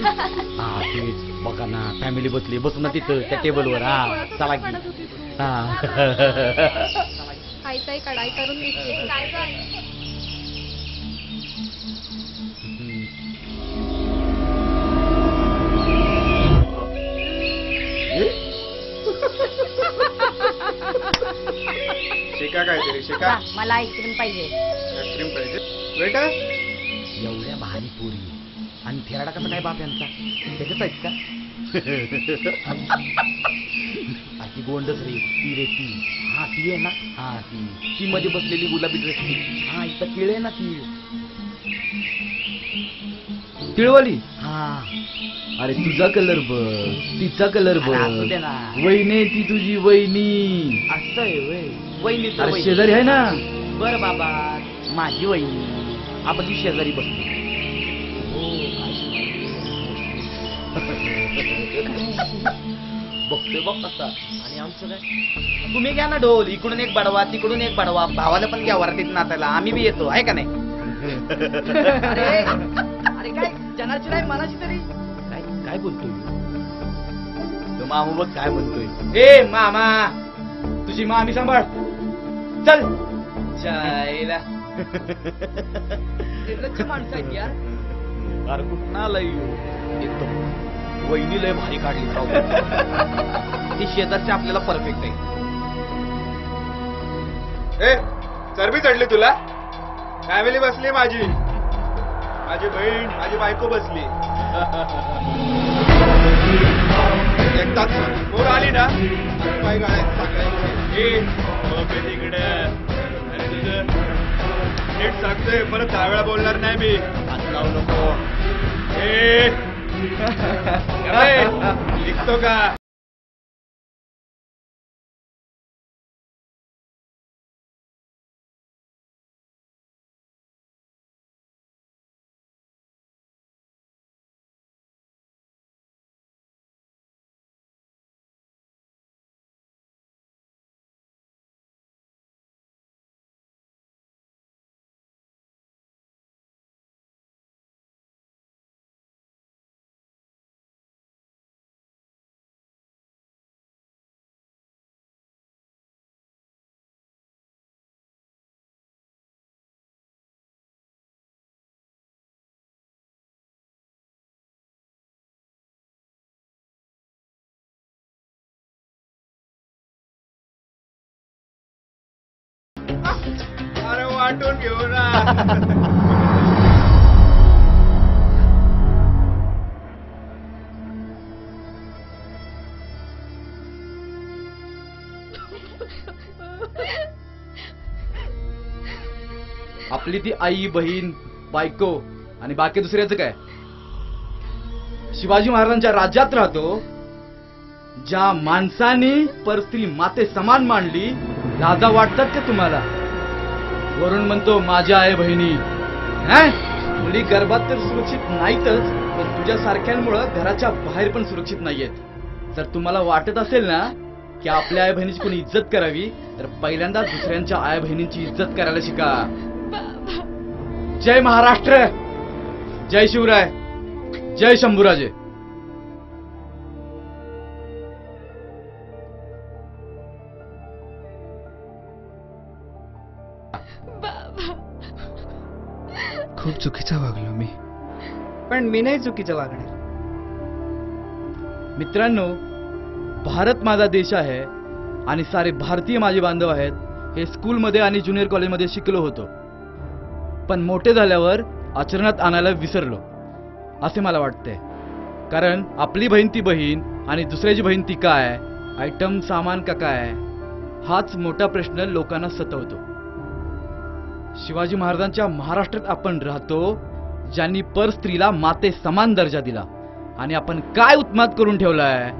हा तेच बघा ना, फॅमिली बसली, बसू ना तिथं त्या टेबलवर. हा चला की. हा काहीतरी कढाई करून दिसते. शिका काहीतरी शिका. मला आईस्क्रीम पाहिजे. आईस्क्रीम पाहिजे बेटा. एवढ्या भारी पोरी आणि थेराडा कसा काय बाप यांचा, त्याच्याच आहेत का? ती गोंडस रे, ती रे ती. हा ती आहे ना. हा ती मध्ये बसलेली गुलाबी ड्रेस. हा इथं तिळ आहे ना, ती तिळवाली. हा अरे तुझा कलर बघ, तिचा कलर बघ. असू दे ना. वहिनी ती तुझी वहिनी. असं आहे वय वहिनी. अरे शेजारी आहे ना. बर बाबा, माझी वहिनी आपली शेजारी बसली. बघतोय बघ कसा. आणि आमचं काय, तुम्ही घ्या ना ढोल, इकडून एक बडवा तिकडून एक बडवा. भावाला पण घ्या वरातीत नाचायला, आम्ही बी येतो आहे का नाही? अरे काय जनाची नाही मनाची तरी. काय काय बोलतोय तो मामू? बघ काय म्हणतोय. ए मामा, तुझी मामी सांभाळ, चल. जायला माणसं आहेत यार. अरे कुठं आलाय एकदम. वहिनी लय भारी काढली राव. ती शेजारची आपल्याला परफेक्ट आहे. ए चरबी चढली तुला. फॅमिली बसली माझी, माझी बहीण माझी बायको बसली. एकटाच पोर आली ना पाय गाळ्यात टाकायची. तिकडे अरे तुझं नीट सांगतोय, परत 10 वेळा बोलणार नाही मी. हात लावू नको. ए लिखतो का? अरे वाटून घेऊ ना. आपली ती आई बहीण बायको आणि बाकी दुसऱ्याचं काय. शिवाजी महाराजांच्या राज्यात राहतो, ज्या माणसाने परस्त्री माते समान मांडली, लाजा वाटतात का तुम्हाला? वरून म्हणतो माझ्या आई बहिणी. मुली गर्भात तर सुरक्षित नाहीतच, पण तुझ्या सारख्यांमुळं घराच्या बाहेर पण सुरक्षित नाहीयेत. जर तुम्हाला वाटत असेल ना की आपल्या आई बहिणीची कोणी इज्जत करावी, तर पहिल्यांदा दुसऱ्यांच्या आई बहिणींची इज्जत करायला शिका. जय महाराष्ट्र, जय शिवराय, जय शंभूराजे. खूप चुकीचा वागलो मी. पण मी नाही चुकीचं वागणार. मित्रांनो, भारत माझा देश आहे आणि सारे भारतीय माझे बांधव आहेत. हे स्कूलमध्ये आणि ज्युनियर कॉलेजमध्ये शिकलो होतो, पण मोठे झाल्यावर आचरणात आणायला विसरलो असे मला वाटते. कारण आपली बहीण ती बहीण आणि दुसऱ्याची बहीण ती काय, आयटम सामान का काय, हाच मोठा प्रश्न लोकांना सतवतो. शिवाजी महाराजांच्या महाराष्ट्रात आपण राहतो, ज्यांनी पर स्त्रीला माते समान दर्जा दिला, आणि आपण काय उत्माद करून ठेवलाय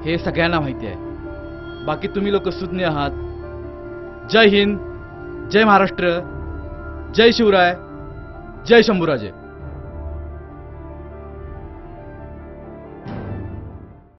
हे सगळ्यांना माहिती आहे. बाकी तुम्ही लोक सुज्ञ आहात. जय हिंद, जय महाराष्ट्र, जय शिवराय, जय शंभूराजे.